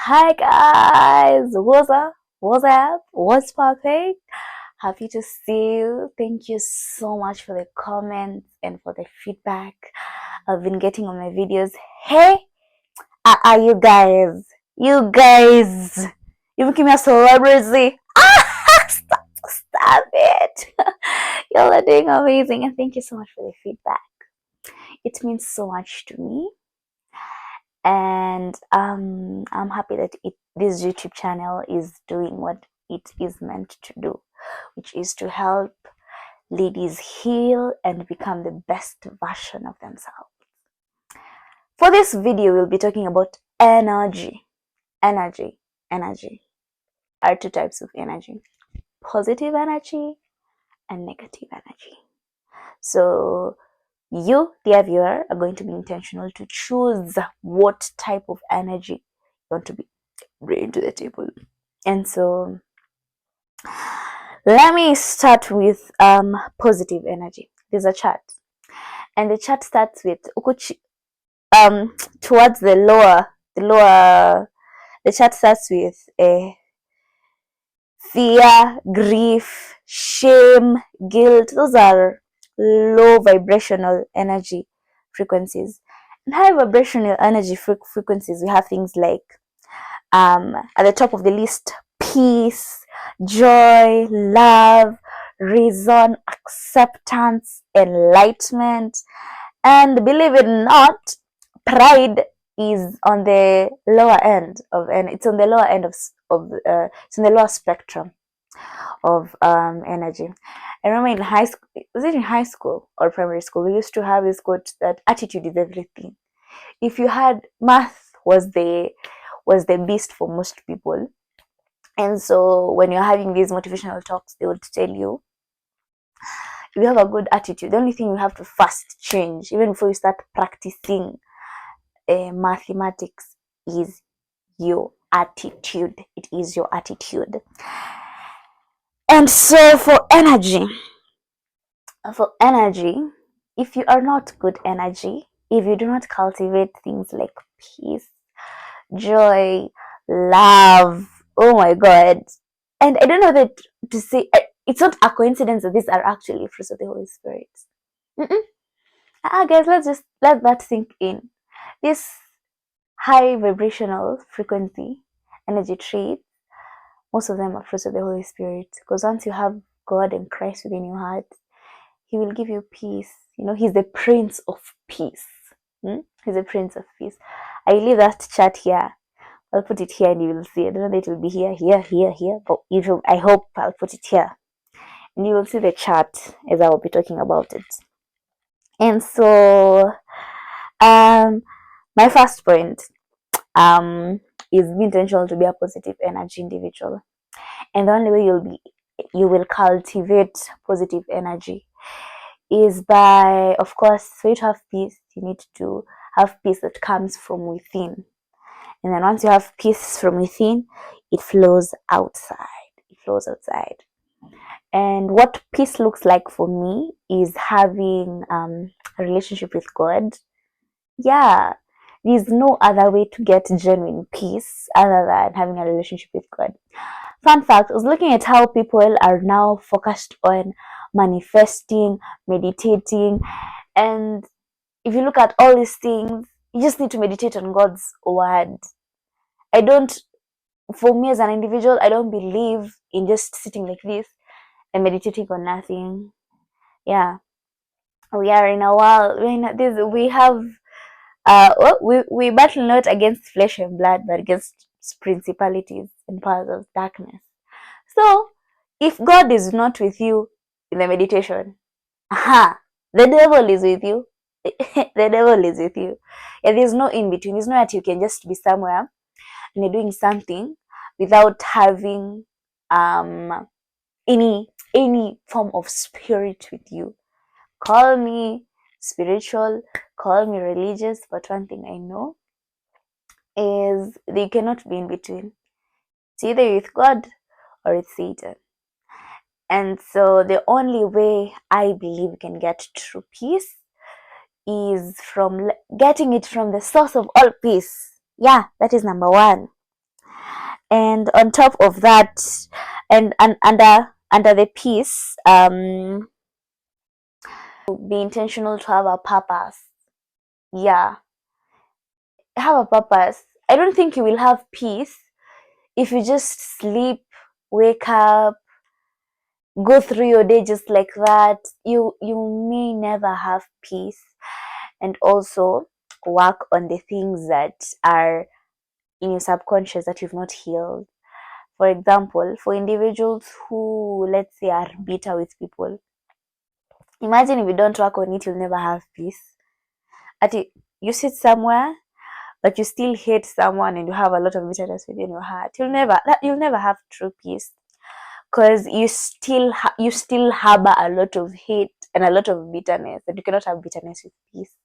Hi guys, what's up? What's up? What's popping? Happy to see you. Thank you so much for the comments and for the feedback I've been getting on my videos. Hey, are you guys? You guys, you became a celebrity. Stop it. Y'all are doing amazing, and thank you so much for the feedback. It means so much to me. And I'm happy that this YouTube channel is doing what it is meant to do, which is to help ladies heal and become the best version of themselves. For this video, we'll be talking about energy. Energy are two types of energy: positive energy and negative energy. So you, dear viewer, are going to be intentional to choose what type of energy you want to be bringing to the table. And so let me start with positive energy. There's a chart, and the chart starts with towards the lower. The chart starts with fear, grief, shame, guilt. Those are low vibrational energy frequencies. And high vibrational energy frequencies, we have things like at the top of the list: peace, joy, love, reason, acceptance, enlightenment. And believe it or not, pride is on the lower end of, and it's on the lower end of it's on the lower spectrum of energy. I remember in high school, was it in high school or primary school, we used to have this quote that attitude is everything. If you had math was the beast for most people, and so when you're having these motivational talks, they would tell you, if you have a good attitude, the only thing you have to first change, even before you start practicing mathematics, is your attitude. It is your attitude. And so for energy, if you are not good energy, if you do not cultivate things like peace, joy, love, oh my god, and I don't know that to say, it's not a coincidence that these are actually fruits of the Holy Spirit. Guys, let's just let that sink in. This high vibrational frequency energy traits, most of them are fruits of the Holy Spirit, because once you have God and Christ within your heart, He will give you peace. You know, He's the Prince of Peace. He's the Prince of Peace. I leave that chart here. I'll put it here and you will see. I don't know that it will be here, but I hope I'll put it here. And you will see the chart as I will be talking about it. And so, my first point is be intentional to be a positive energy individual. And the only way you will cultivate positive energy is by, of course, for you to have peace, you need to have peace that comes from within. And then once you have peace from within, it flows outside. And what peace looks like for me is having a relationship with God. Yeah, there's no other way to get genuine peace other than having a relationship with God. Fun fact, I was looking at how people are now focused on manifesting, meditating, and if you look at all these things, you just need to meditate on God's word. For me as an individual, I don't believe in just sitting like this and meditating on nothing. Yeah, we are in a world, we have we battle not against flesh and blood, but against principalities and powers of darkness. So if God is not with you in the meditation, the devil is with you. The devil is with you. Yeah, there's no in between. There's no that you can just be somewhere and you're doing something without having any form of spirit with you. Call me spiritual, call me religious, but one thing I know is that you cannot be in between. It's either with God or with Satan. And so the only way I believe we can get true peace is from getting it from the source of all peace. Yeah, that is number one. And on top of that, and under the peace, be intentional to have a purpose. Yeah, have a purpose. I don't think you will have peace if you just sleep, wake up, go through your day just like that. You may never have peace. And also work on the things that are in your subconscious that you've not healed. For example, for individuals who, let's say, are bitter with people, imagine if you don't work on it, you'll never have peace. You sit somewhere, but you still hate someone and you have a lot of bitterness within your heart. You'll never have true peace, because you still harbor a lot of hate and a lot of bitterness, and you cannot have bitterness with peace.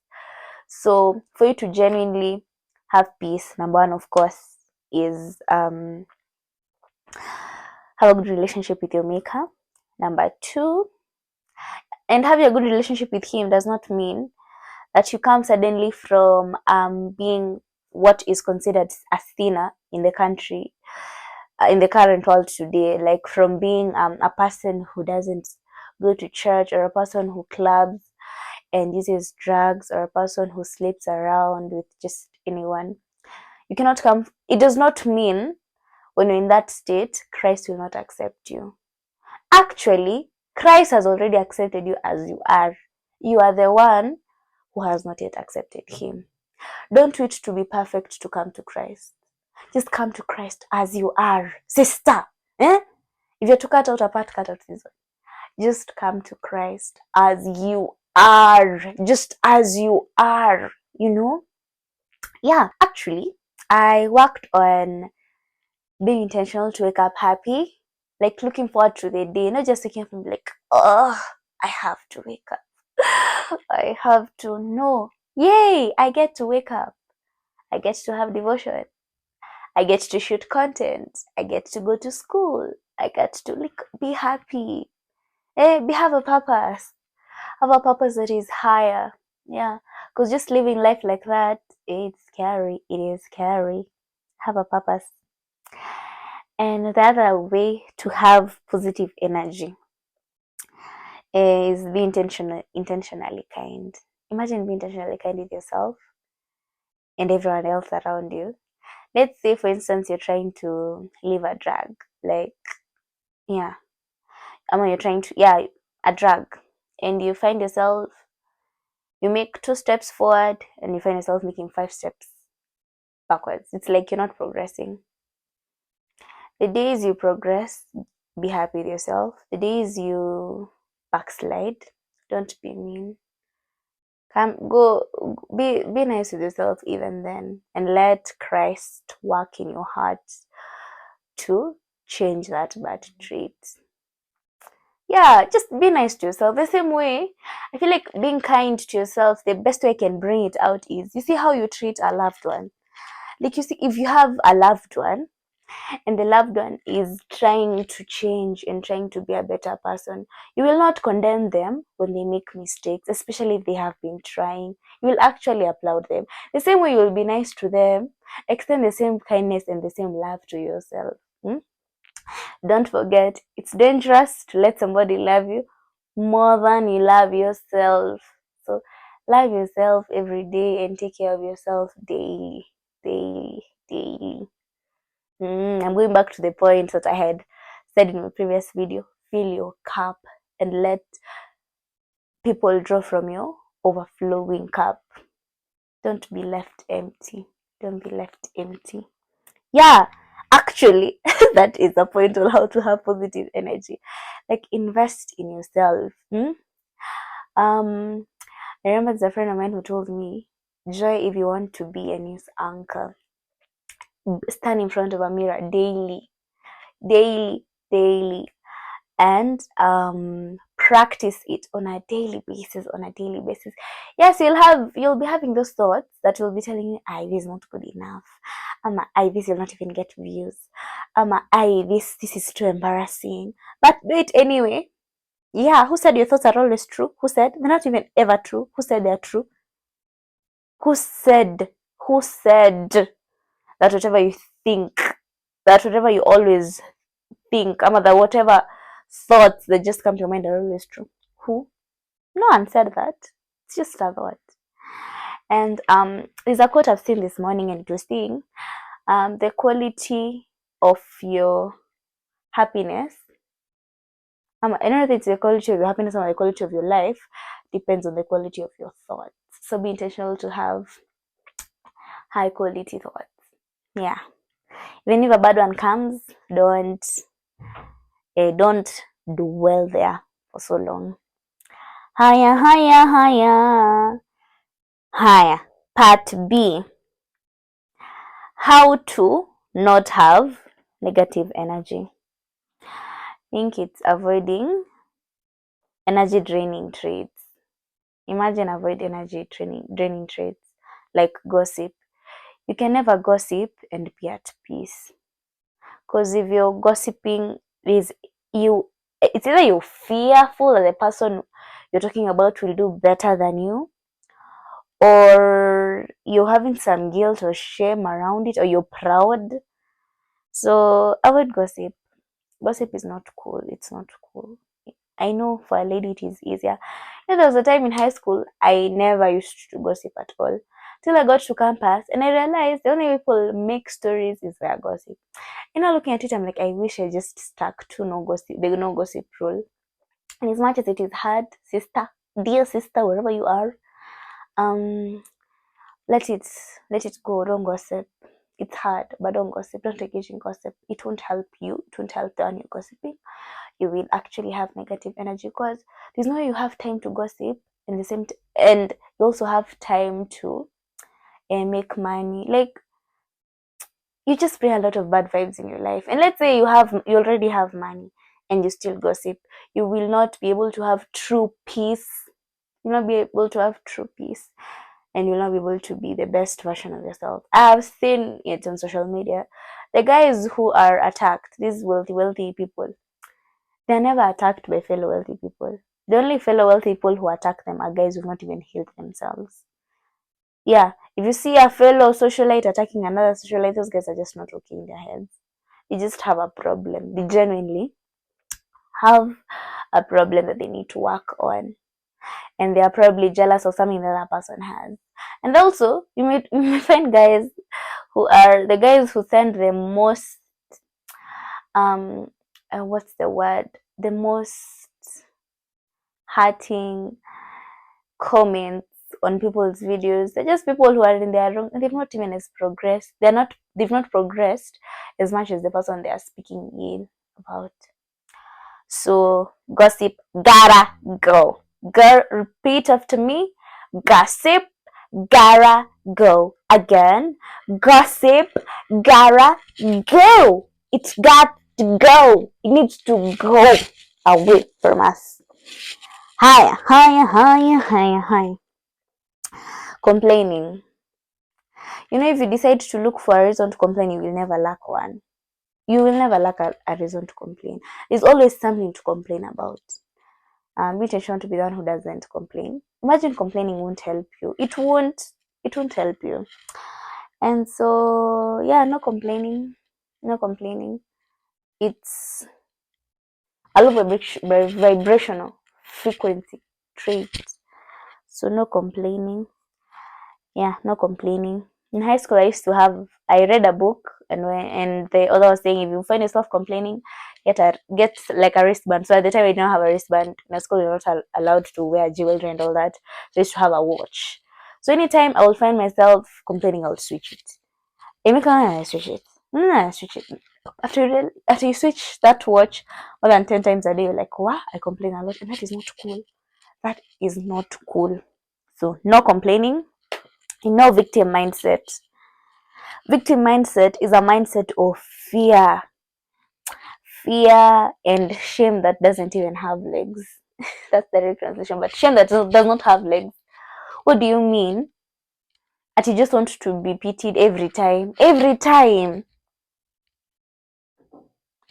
So for you to genuinely have peace, number one, of course, is have a good relationship with your maker. Number two, and having a good relationship with him does not mean that you come suddenly from being what is considered a sinner in the country, in the current world today, like from being a person who doesn't go to church, or a person who clubs and uses drugs, or a person who sleeps around with just anyone. You cannot come. It does not mean when you're in that state, Christ will not accept you. Actually, Christ has already accepted you as you are. You are the one who has not yet accepted him. Don't wait to be perfect to come to Christ. Just come to Christ as you are, sister. Eh? If you're to cut out a part, cut out this one. Just come to Christ as you are. Just as you are, you know? Yeah, actually, I worked on being intentional to wake up happy, like looking forward to the day, not just waking up and be like, oh, I have to wake up. I have to know. Yay, I get to wake up. I get to have devotion. I get to shoot content. I get to go to school. I get to be happy. Have a purpose. Have a purpose that is higher. Yeah, because just living life like that, it's scary. It is scary. Have a purpose. And the other way to have positive energy is be intentionally kind. Imagine being intentionally kind with yourself and everyone else around you. Let's say, for instance, you're trying to leave a drug, like, yeah, you're trying to, a drug, and you find yourself, you make 2 steps forward and you find yourself making 5 steps backwards. It's like you're not progressing. The days you progress, be happy with yourself. The days you backslide, don't be mean. Be nice with yourself even then, and let Christ work in your heart to change that bad trait. Yeah, just be nice to yourself. The same way, I feel like being kind to yourself, the best way I can bring it out is, you see how you treat a loved one. Like, you see, if you have a loved one and the loved one is trying to change and trying to be a better person, you will not condemn them when they make mistakes, especially if they have been trying. You will actually applaud them. The same way you will be nice to them, extend the same kindness and the same love to yourself. Don't forget, it's dangerous to let somebody love you more than you love yourself. So love yourself every day and take care of yourself daily, daily, daily. I'm going back to the point that I had said in my previous video. Fill your cup and let people draw from your overflowing cup. Don't be left empty. Don't be left empty. Yeah, actually, that is the point on how to have positive energy. Like, invest in yourself. I remember there's a friend of mine who told me, Joy, if you want to be a news anchor, stand in front of a mirror daily, daily, daily, and practice it on a daily basis. Yes, you'll be having those thoughts that will be telling you, this is not good enough. This will not even get views. This is too embarrassing. But do it anyway. Yeah, who said your thoughts are always true? Who said they're not even ever true? Who said they're true? Who said that whatever you think that whatever you always think, that whatever thoughts that just come to your mind are always true. Who? No one said that. It's just a thought. And there's a quote I've seen this morning, and it was saying, the quality of your happiness, I don't know if it's the quality of your happiness or the quality of your life, depends on the quality of your thoughts. So be intentional to have high quality thoughts. Yeah. Even if a bad one comes, don't dwell there for so long. Higher, higher, higher. Higher. Part B. How to not have negative energy. I think it's avoiding energy draining traits. Imagine avoid energy draining traits like gossip. You can never gossip and be at peace. Because if you're gossiping, it's either you're fearful that the person you're talking about will do better than you, or you're having some guilt or shame around it, or you're proud. So avoid gossip. Gossip is not cool. It's not cool. I know for a lady it is easier. There was a time in high school I never used to gossip at all. Till I got to campus and I realized the only people make stories is via gossip. Looking at it, I'm like, I wish I just stuck to the no gossip rule. And as much as it is hard, dear sister, wherever you are, let it go. Don't gossip. It's hard, but don't gossip. Don't engage in gossip. It won't help you. It won't help the one you're gossiping. You will actually have negative energy because there's no way you have time to gossip and you also have time to make money. Like, you just bring a lot of bad vibes in your life. And let's say you already have money and you still gossip, you will not be able to have true peace. You'll not be able to have true peace, and you'll not be able to be the best version of yourself. I've seen it on social media. The guys who are attacked, these wealthy people, they're never attacked by fellow wealthy people. The only fellow wealthy people who attack them are guys who've not even healed themselves. Yeah, if you see a fellow socialite attacking another socialite, those guys are just not okay in their heads. They just have a problem. They genuinely have a problem that they need to work on. And they are probably jealous of something the other person has. And also, you may find guys who are the guys who send the most, what's the word? The most hurting comments on people's videos. They're just people who are in their wrong, and they've not even progressed. They've not progressed as much as the person they are speaking ill about. So gossip gotta go. Girl, repeat after me. Gossip gotta go. Again. Gossip gotta go. It's got to go. It needs to go away from us. Higher, higher, higher, higher, higher. Complaining. If you decide to look for a reason to complain, you will never lack one. You will never lack a reason to complain. There's always something to complain about. Be intentional to be the one who doesn't complain. Imagine complaining won't help you. It won't help you. And so, yeah, no complaining. No complaining. It's a low vibrational frequency trait. So no complaining. Yeah, no complaining. In high school, I read a book, and the author was saying, if you find yourself complaining, get like a wristband. So at the time, I didn't have a wristband. In school, you're not allowed to wear jewelry and all that. So I used to have a watch. So anytime I will find myself complaining, I will switch it. I switch it. I switch it. After you switch that watch more than 10 times a day, you're like, wow, I complain a lot, and that is not cool. That is not cool. So no complaining. No victim mindset. Victim mindset is a mindset of fear and shame that doesn't even have legs. That's the real translation. But shame that does not have legs. What do you mean? That you just want to be pitied every time? Every time.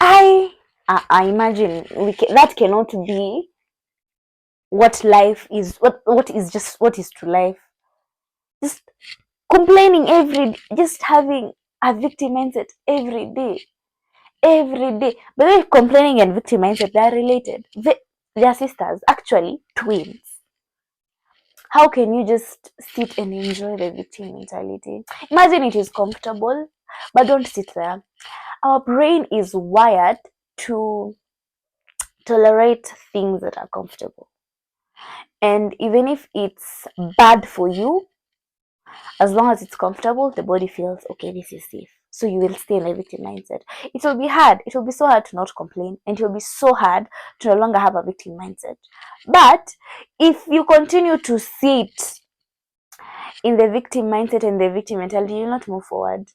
I imagine that cannot be what life is. What is to life? Just complaining just having a victim mindset every day. every day. But then complaining and victim mindset, they are related. They are sisters, actually twins. How can you just sit and enjoy the victim mentality? Imagine it is comfortable, but don't sit there. Our brain is wired to tolerate things that are comfortable. And even if it's bad for you, as long as it's comfortable, the body feels, okay, this is safe. So you will stay in a victim mindset. It will be hard. It will be so hard to not complain, and it will be so hard to no longer have a victim mindset. But if you continue to sit in the victim mindset and the victim mentality, you will not move forward.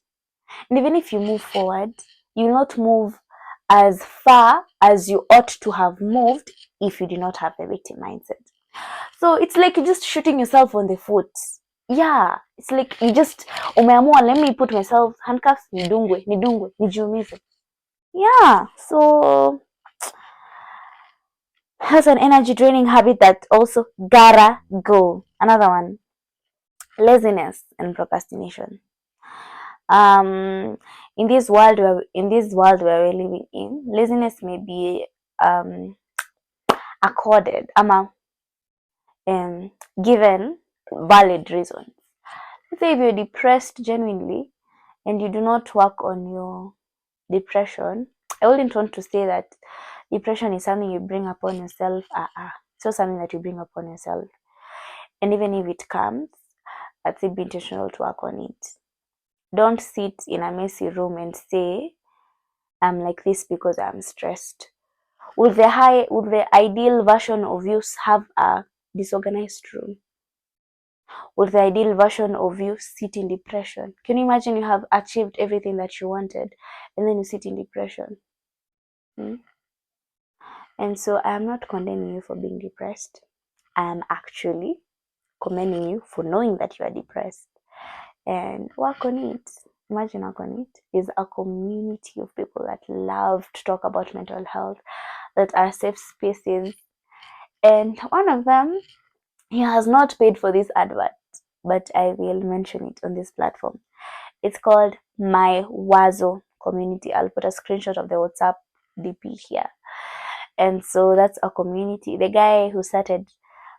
And even if you move forward, you will not move as far as you ought to have moved if you do not have the victim mindset. So it's like you're just shooting yourself on the foot. Yeah, it's like you just umeamua, let me put myself handcuffs, nidungwe nijiumize. Yeah, so has an energy draining habit that also gotta go. Another one, laziness and procrastination. Um, in this world where we're living in, laziness may be accorded, given valid reasons. Let's say if you're depressed genuinely and you do not work on your depression, I wouldn't want to say that depression is something you bring upon yourself. It's not something that you bring upon yourself. And even if it comes, let's be intentional to work on it. Don't sit in a messy room and say, I'm like this because I'm stressed. Would the ideal version of you have a disorganized room? Would the ideal version of you sit in depression? Can you imagine you have achieved everything that you wanted and then you sit in depression? And so I am not condemning you for being depressed. I am actually commending you for knowing that you are depressed. And work on it. Imagine work on it. There's a community of people that love to talk about mental health, that are safe spaces. And one of them, he has not paid for this advert, but I will mention it on this platform. It's called My Wazo Community. I'll put a screenshot of the WhatsApp DP here. And so that's a community. The guy who started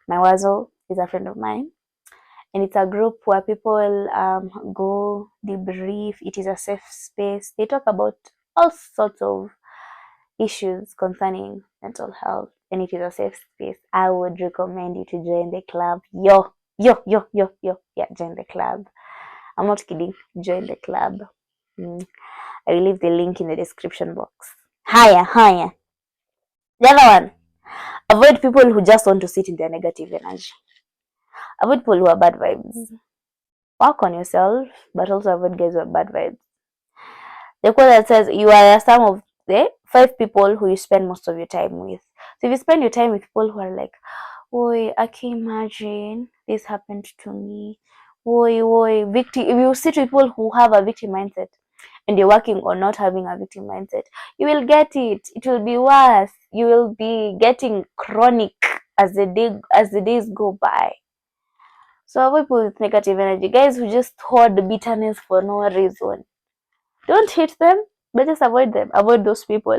My Wazo is a friend of mine. And it's a group where people go debrief. It is a safe space. They talk about all sorts of issues concerning mental health, and it is a safe space. I would recommend you to join the club. Yo, yeah, join the club. I'm not kidding. Join the club. I will leave the link in the description box. Higher. The other one, avoid people who just want to sit in their negative energy. Avoid people who are bad vibes. Work on yourself, but also avoid guys who are bad vibes. The quote that says, you are the sum of the 5 people who you spend most of your time with. So if you spend your time with people who are like, oi, I can imagine this happened to me. Oi, victim. If you sit with people who have a victim mindset and you're working on not having a victim mindset, you will get it. It will be worse. You will be getting chronic as the days go by. So avoid people with negative energy, guys who just hoard bitterness for no reason. Don't hate them, but just avoid them. Avoid those people.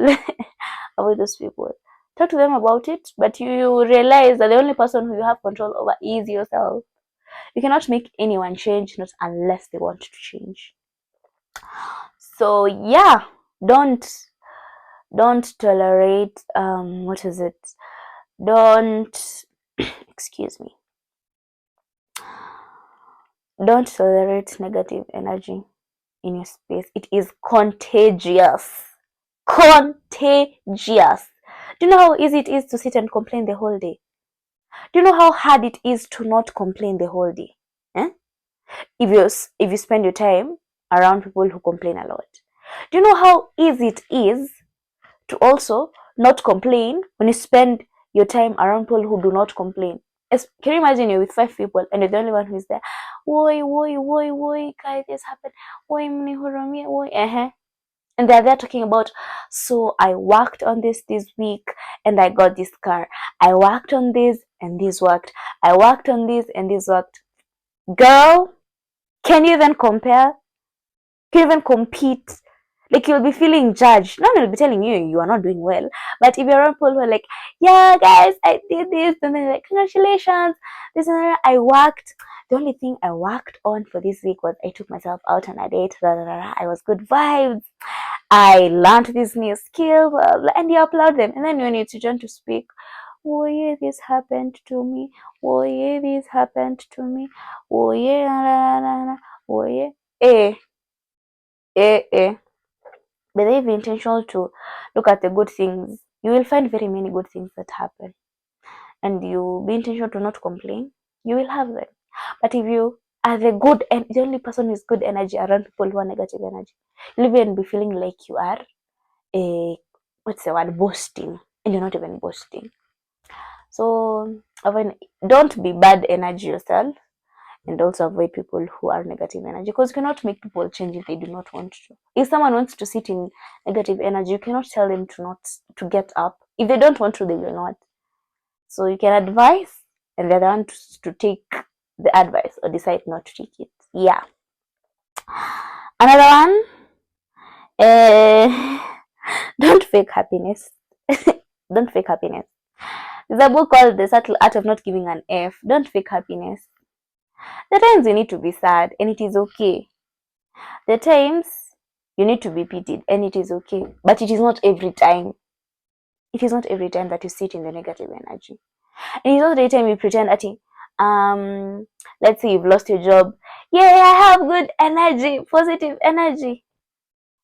Avoid those people. Talk to them about it, but you realize that the only person who you have control over is yourself. You cannot make anyone change, not unless they want to change. So yeah, don't tolerate what is it? Don't excuse me. Don't tolerate negative energy in your space. It is contagious. Contagious. Do you know how easy it is to sit and complain the whole day? Do you know how hard it is to not complain the whole day? If you spend your time around people who complain a lot. Do you know how easy it is to also not complain when you spend your time around people who do not complain? Can you imagine you're with 5 people and you're the only one who is there? Woi, guys, this happened. Woi, mnihurumie, woi, And they're there talking about, so I worked on this week and I got this car. I worked on this and this worked. I worked on this and this worked. Girl, can you even compare? Can you even compete? Like, you'll be feeling judged. No one will be telling you you are not doing well. But if you're around people who are like, yeah, guys, I did this, and then like, congratulations, this and that, I worked. The only thing I worked on for this week was I took myself out on a date. I was good vibes. I learned this new skill, blah, blah, and you upload them. And then when it's your turn to speak, oh yeah, this happened to me. Oh yeah, this happened to me. Oh yeah, la, la, la, la. Oh yeah. Eh, eh. But if you're intentional to look at the good things, you will find very many good things that happen. And you be intentional to not complain, you will have them. But if you are the only person with good energy around people who are negative energy, you'll even be feeling like you are what's the word, boasting, and you're not even boasting. So don't be bad energy yourself, and also avoid people who are negative energy, because you cannot make people change if they do not want to. If someone wants to sit in negative energy, you cannot tell them to get up. If they don't want to, they will not. So you can advise, and the other one to take the advice or decide not to take it. Yeah. Another one, don't fake happiness. Don't fake happiness. There's a book called The Subtle Art of Not Giving an F. Don't fake happiness. There are times you need to be sad, and it is okay. There are times you need to be pitied, and it is okay. But it is not every time. It is not every time that you sit in the negative energy. And it's not every time you pretend that, let's say you've lost your job. Yeah, I have good energy, positive energy.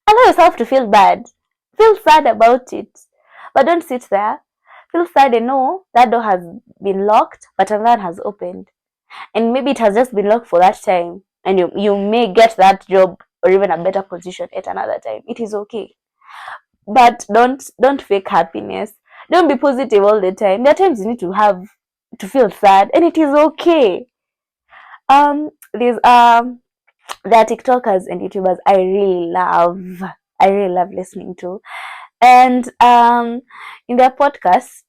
Allow yourself to feel bad. Feel sad about it. But don't sit there. Feel sad and know that door has been locked, but another has opened. And maybe it has just been locked for that time. And you may get that job or even a better position at another time. It is okay. But don't fake happiness. Don't be positive all the time. There are times you need to feel sad, and it is okay. There's there are TikTokers and YouTubers I really love listening to. And in their podcast,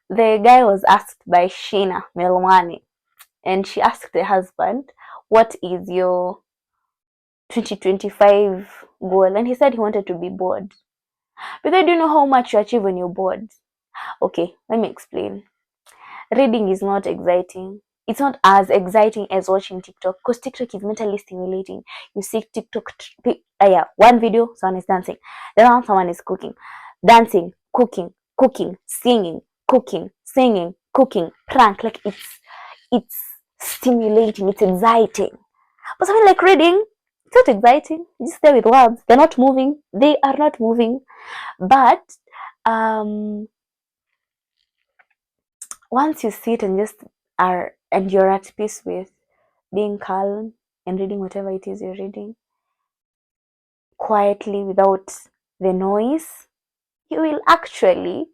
the guy was asked by Sheena Melwani, and she asked the husband, what is your 2025 goal? And he said he wanted to be bored. Because do you know how much you achieve when you're bored? Okay, let me explain. Reading is not exciting. It's not as exciting as watching TikTok, because TikTok is mentally stimulating. You see TikTok, one video, someone is dancing, the other someone is cooking, dancing, cooking, singing, prank. Like, it's stimulating, it's exciting. But something like reading, it's not exciting. You just there with words. They're not moving. They are not moving. But once you sit and you're at peace with being calm and reading whatever it is you're reading quietly without the noise, you will actually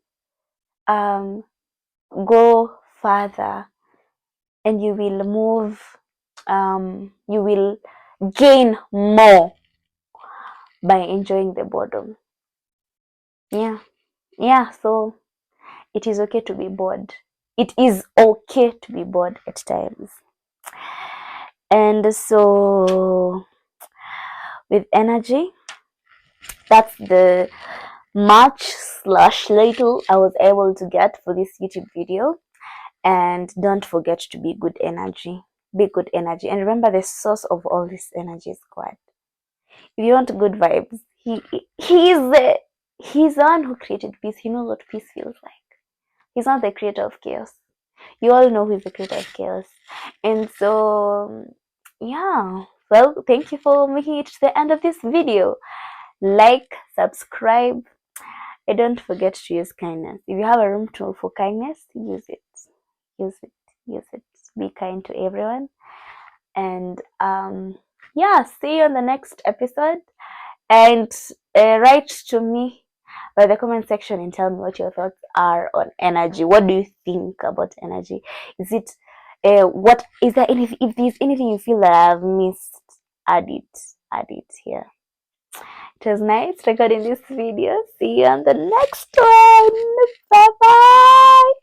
go further, and you will move, you will gain more by enjoying the boredom. Yeah, so it is okay to be bored. It is okay to be bored at times. And so with energy, that's the much/little I was able to get for this YouTube video. And don't forget to be good energy. Be good energy. And remember, the source of all this energy is God. If you want good vibes, he's the one who created peace. He knows what peace feels like. He's not the creator of chaos. You all know who's the creator of chaos. And so, yeah. Well, thank you for making it to the end of this video. Like, subscribe, and don't forget to use kindness. If you have a room for kindness, use it. Use it. Use it. Be kind to everyone. And yeah, see you on the next episode. And write to me by the comment section and tell me what your thoughts are on energy. What do you think about energy? Is it what is there anything, if there's anything you feel that I've missed, add it here. It was nice recording this video. See you on the next one. Bye bye.